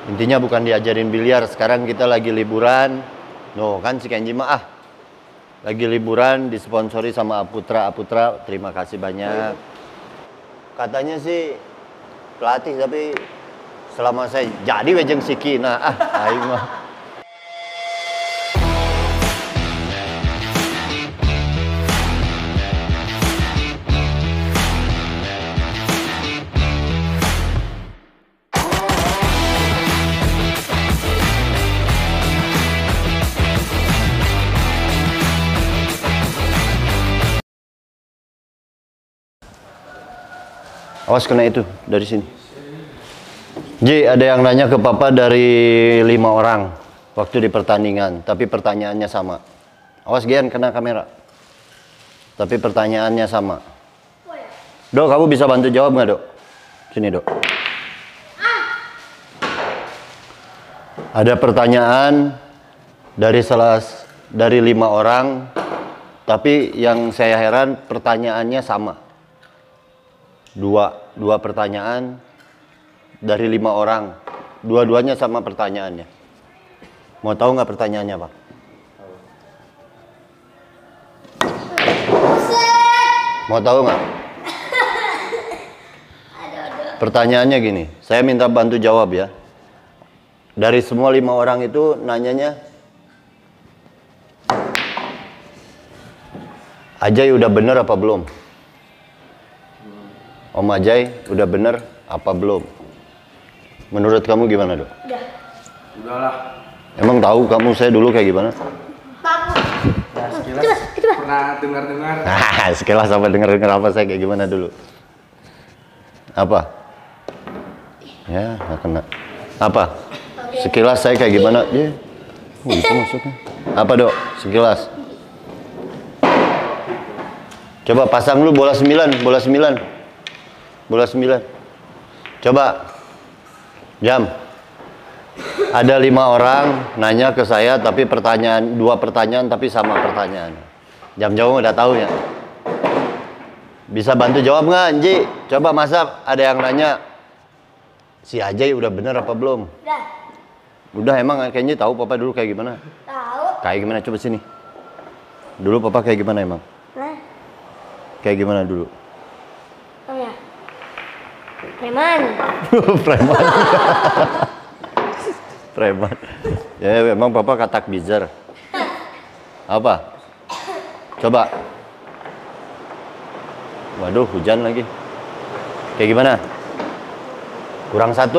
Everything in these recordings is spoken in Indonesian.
Intinya bukan diajarin biliar. Sekarang kita lagi liburan. No, kan si Kenji mah lagi liburan disponsori sama Aputra. Aputra, terima kasih banyak. Katanya sih pelatih, tapi selama saya jadi wejeng siki, nah aing mah. Awas kena itu dari sini. Ji, ada yang nanya ke papa dari 5 orang waktu di pertandingan, tapi pertanyaannya sama. Awas Gian, kena kamera. Tapi pertanyaannya sama. Dok, kamu bisa bantu jawab nggak, Dok? Sini, Dok. Ada pertanyaan dari 5 orang, tapi yang saya heran pertanyaannya sama. Dua pertanyaan dari 5 orang, dua-duanya sama pertanyaannya. Mau tahu nggak pertanyaannya, Pak? Mau tahu nggak? Pertanyaannya gini, saya minta bantu jawab ya. Dari semua 5 orang itu nanyanya, Ajay udah bener apa belum? Om Ajay udah bener apa belum? Menurut kamu gimana, Dok? Udahlah. Emang tahu kamu saya dulu kayak gimana? Ya, sekilas pernah dengar-dengar. Nah, sekilas sama dengar-dengar apa saya kayak gimana dulu? Apa? Ya, nggak kena. Apa? Sekilas saya kayak gimana? Ya, bisa masuknya. Apa, Dok? Sekilas. Coba pasang dulu bola 9, bola 9. Bola 9. Coba. Jam. Ada 5 orang nanya ke saya, tapi 2 pertanyaan tapi sama pertanyaan. Jam jawab udah tahu ya. Bisa bantu jawab nggak, Nji? Coba masa ada yang nanya, si Ajay udah bener apa belum? Udah, emang kayaknya tahu papa dulu kayak gimana? Tahu. Kayak gimana, coba sini. Dulu papa kayak gimana emang? Kayak gimana dulu? Oh ya. Preman. Preman. Preman. Ya memang papa katak bizar. Apa? Coba. Waduh, hujan lagi. Kayak gimana? Kurang 1.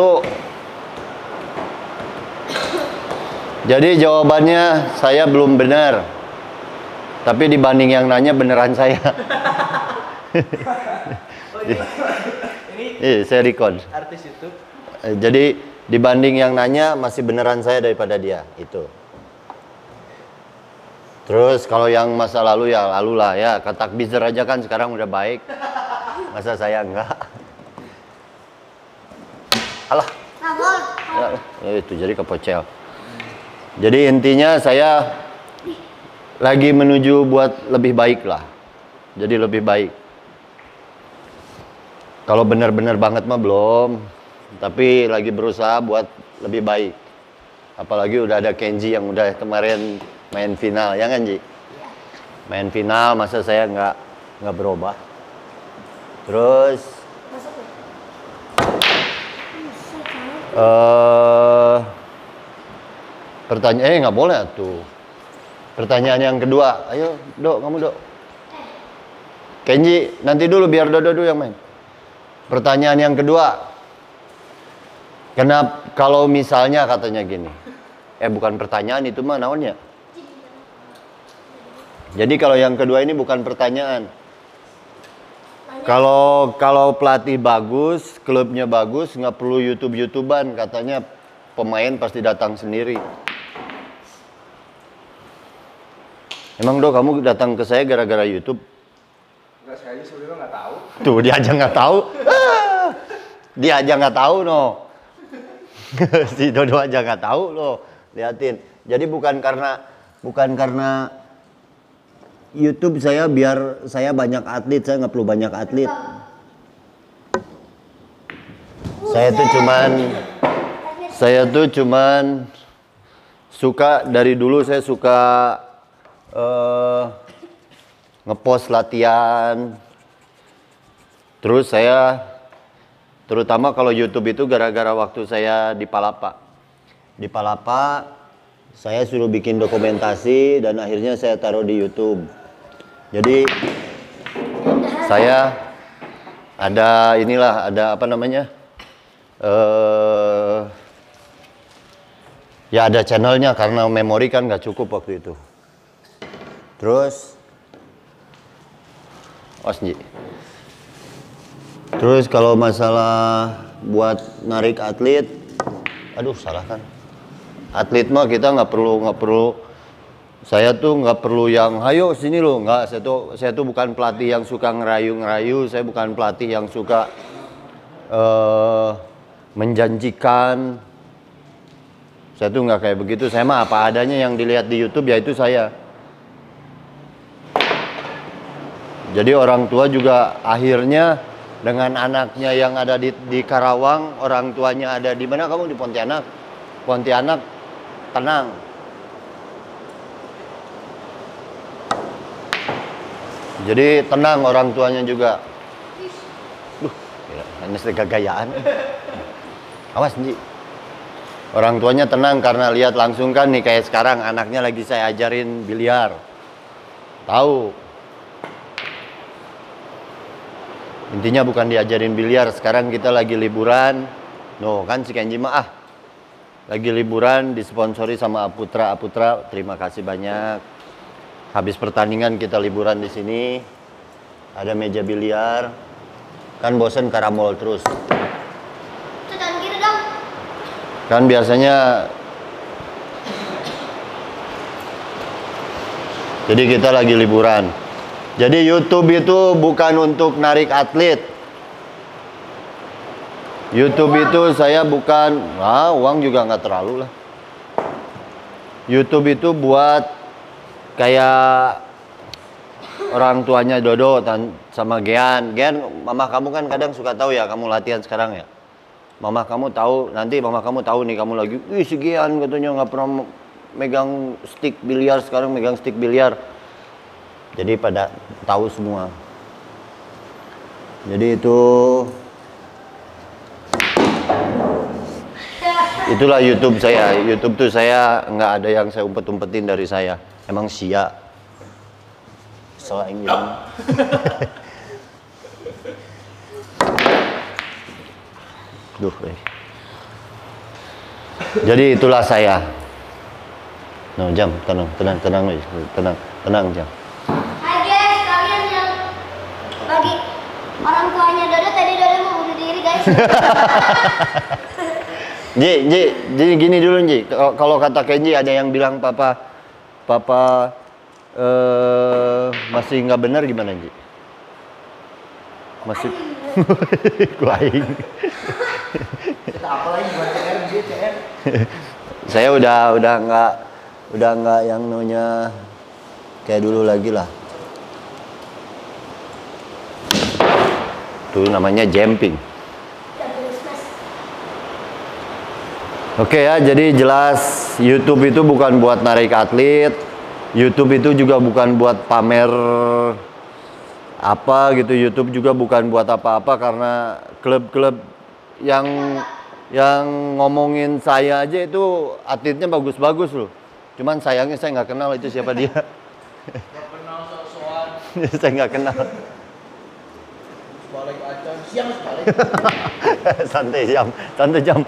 Jadi jawabannya saya belum benar. Tapi dibanding yang nanya beneran saya. Saya record. Artis YouTube. Jadi dibanding yang nanya masih beneran saya daripada dia itu. Terus kalau yang masa lalu ya lalu lah ya, katak bizar aja kan sekarang udah baik. Masa saya enggak? Alah. Ya, itu jadi kepocel. Jadi intinya saya lagi menuju buat lebih baik lah. Jadi lebih baik. Kalau benar-benar banget mah belum, tapi lagi berusaha buat lebih baik. Apalagi udah ada Kenji yang udah kemarin main final, ya kan Ji? Main final, masa saya nggak berubah. Terus pertanyaan, nggak boleh tuh. Pertanyaan yang kedua, ayo Dok, kamu Dok. Kenji, nanti dulu biar Dodo dulu yang main. Pertanyaan yang kedua, kenapa kalau misalnya katanya gini, bukan pertanyaan itu mah naonnya. Jadi kalau yang kedua ini bukan pertanyaan. Kalau pelatih bagus, klubnya bagus, nggak perlu YouTuber-YouTuban, katanya pemain pasti datang sendiri. Emang Dok, kamu datang ke saya gara-gara YouTube? Enggak, saya aja sebenarnya nggak tahu. Tuh, dia aja nggak tahu. Dia aja nggak tahu, no. Si Dodo aja nggak tahu, loh. Liatin. Jadi bukan karena YouTube saya biar saya banyak atlet, saya nggak perlu banyak atlet. Saya tuh cuman Saya tuh cuman suka, dari dulu saya suka ngepost latihan. Terus saya, terutama kalau YouTube itu gara-gara waktu saya di Palapa. Di Palapa, saya suruh bikin dokumentasi dan akhirnya saya taruh di YouTube. Jadi saya ada inilah, ada apa namanya? Ya ada channelnya karena memori kan nggak cukup waktu itu. Terus, terus kalau masalah buat narik atlet, aduh salah kan? Atlet mah kita nggak perlu. Saya tuh nggak perlu yang, ayo sini loh, nggak. Saya tuh bukan pelatih yang suka ngerayu. Saya bukan pelatih yang suka menjanjikan. Saya tuh nggak kayak begitu. Saya mah apa adanya, yang dilihat di YouTube ya itu saya. Jadi orang tua juga akhirnya dengan anaknya yang ada di Karawang, orang tuanya ada di mana kamu, di Pontianak. Pontianak, tenang. Jadi tenang orang tuanya juga. Hanya segagayaan. Awas Nji. Orang tuanya tenang karena lihat langsung kan nih, kayak sekarang anaknya lagi saya ajarin biliar. Tahu. Intinya bukan diajarin biliar, sekarang kita lagi liburan. No, kan si Kenji mah lagi liburan disponsori sama Aputra. Aputra, terima kasih banyak. Habis pertandingan kita liburan di sini. Ada meja biliar. Kan bosen karamol terus. Kan biasanya, jadi kita lagi liburan. Jadi YouTube itu bukan untuk narik atlet. YouTube itu saya bukan, uang juga nggak terlalu lah. YouTube itu buat kayak orang tuanya Dodo sama Gian. Gian, mama kamu kan kadang suka tahu ya, kamu latihan sekarang ya. Mama kamu tahu, nanti mama kamu tahu nih kamu lagi, si Gian katanya nggak pernah megang stick biliar, sekarang megang stick biliar. Jadi pada tahu semua. Jadi itulah YouTube saya. YouTube tuh saya nggak ada yang saya umpet-umpetin dari saya. Emang sia. Selain gitu. Jadi itulah saya. No, Jam, tenang Jam. Hai guys, kalian yang bagi orang tuanya Dodo, tadi Dodo mau bunuh diri guys. Ji, gini dulu Ji. Kalau kata Kenji ada yang bilang papa masih nggak benar, gimana Ji? Masih kuaing. Kita apa lagi buat CR? Saya udah nggak yang namanya kayak dulu lagi lah. Itu namanya jumping. Oke ya, jadi jelas YouTube itu bukan buat narik atlet. YouTube itu juga bukan buat pamer apa gitu. YouTube juga bukan buat apa-apa, karena klub-klub yang ngomongin saya aja itu atletnya bagus-bagus loh. Cuman sayangnya saya nggak kenal itu siapa dia. Gak kenal soal Saya nggak kenal. balik aja siang sekali. Santai jam. Jam.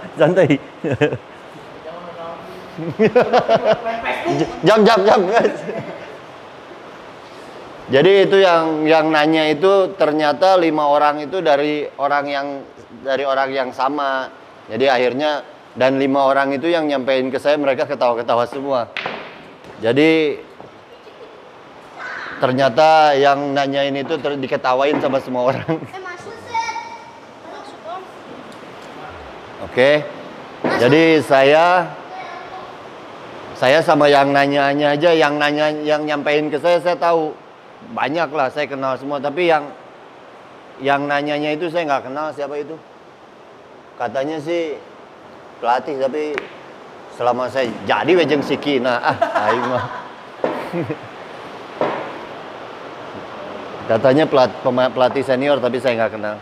Jadi itu yang nanya itu ternyata 5 orang itu dari orang yang sama. Jadi akhirnya, dan 5 orang itu yang nyampein ke saya, mereka ketawa-ketawa semua. Jadi ternyata yang nanyain itu diketawain sama semua orang. Oke. Jadi saya sama yang nanya aja, yang nyampein ke saya tahu. Banyak lah, saya kenal semua, tapi yang nanyanya itu saya nggak kenal siapa itu. Katanya sih pelatih, tapi selama saya jadi wejeng siki, nah aing mah. Katanya pelatih senior, tapi saya nggak kenal.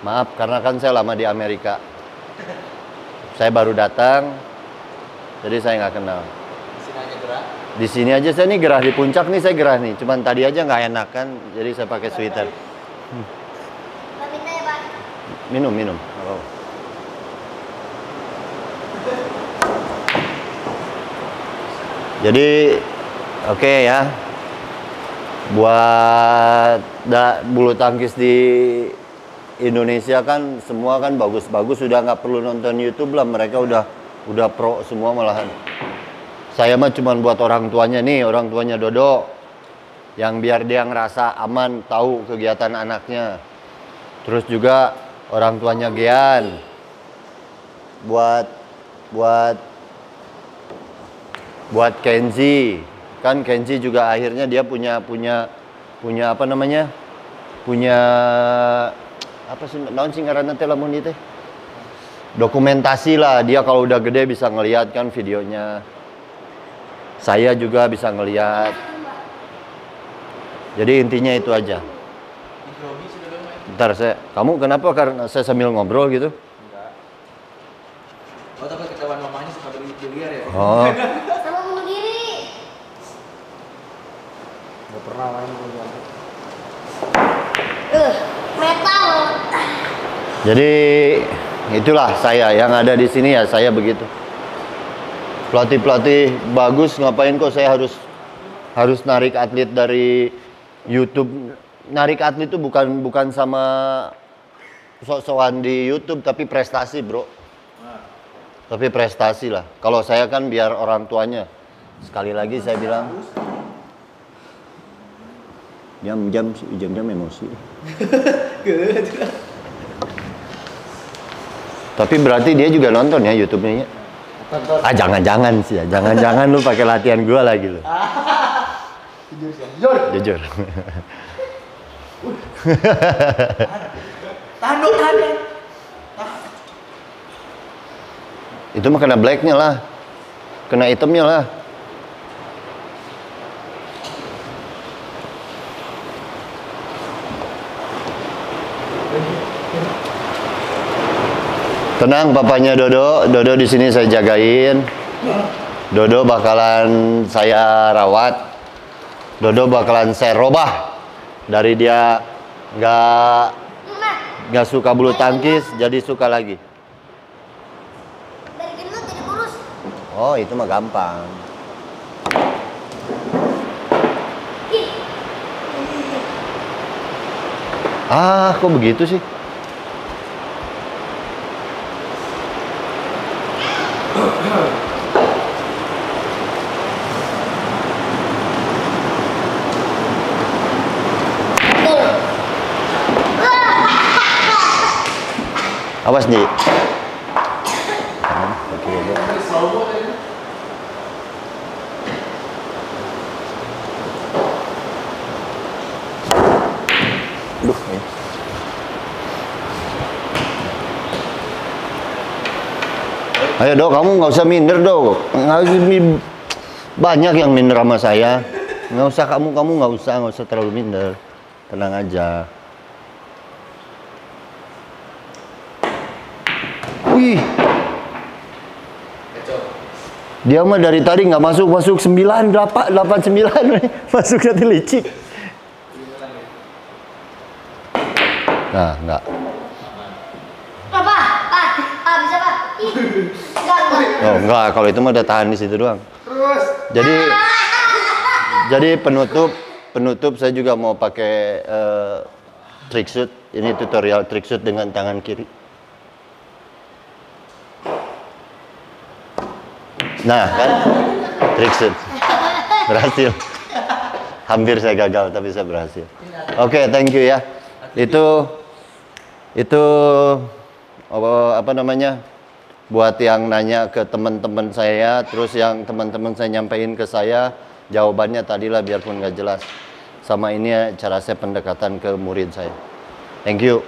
Maaf, karena kan saya lama di Amerika. Saya baru datang, jadi saya nggak kenal. Di sini aja saya nih gerah, di puncak nih saya gerah nih. Cuman tadi aja nggak enak kan, jadi saya pakai sweater. Pak minta ya Pak. Minum. Oh. Jadi oke ya. Buat bulu tangkis di Indonesia kan semua kan bagus-bagus, sudah nggak perlu nonton YouTube lah, mereka udah pro semua malahan. Saya mah cuman buat orang tuanya nih, orang tuanya Dodo, yang biar dia ngerasa aman, tahu kegiatan anaknya. Terus juga orang tuanya Gian, buat Kenzi, kan Kenzi juga akhirnya dia punya apa namanya, punya apa sih, naon sih ngaranna teh lamun ieu teh, dokumentasi lah. Dia kalau udah gede bisa ngelihat kan videonya. Saya juga bisa ngelihat. Jadi intinya itu aja. Bentar, kamu kenapa? Karena saya sambil ngobrol gitu. Enggak. Oh, tapi ketahuan mamanya suka biliar ya? Oh, Sama bunuh diri. Gak pernah main biliar. Metal. jadi itulah saya yang ada di sini ya, saya begitu. Pelatih bagus, ngapain kok saya harus narik atlet dari YouTube. Narik atlet itu bukan sama sok-sokan di YouTube, tapi prestasi, bro. Tapi prestasi lah. Kalau saya kan biar orang tuanya. Sekali lagi saya bilang, jam emosi. Tapi berarti dia juga nonton ya YouTube-nya. Ah, jangan sih ya. Jangan lu pakai latihan gua lagi lu. Jujur sih. Jujur. Jujur. Tahan. Itu mah kena blacknya lah. Kena hitamnya lah. Tenang, papanya Dodo di sini saya jagain. Dodo bakalan saya rawat. Dodo bakalan saya robah dari dia nggak suka bulu tangkis jadi suka lagi. Dari gendut jadi kurus. Oh, itu mah gampang. Ah, kok begitu sih? Awas, Ji. Aduh, ya. Ayo Dok, kamu nggak usah minder Dok. Banyak yang minder sama saya. Nggak usah, kamu nggak usah terlalu minder. Tenang aja. Wih, dia mah dari tadi nggak masuk 9, 8, 9 masuk nanti licik. Nah, enggak. Apa? Pak, bisa Pak? Enggak. Oh, enggak, kalau itu mah udah tahan di situ doang. Terus. Jadi penutup saya juga mau pakai trick shoot. Ini tutorial trick shoot dengan tangan kiri. Nah, kan trick shoot. Berhasil. Hampir saya gagal tapi saya berhasil. Oke, thank you ya. Itu apa namanya? Buat yang nanya ke teman-teman saya, terus yang teman-teman saya nyampein ke saya, jawabannya tadilah biarpun nggak jelas. Sama ini ya cara saya pendekatan ke murid saya. Thank you.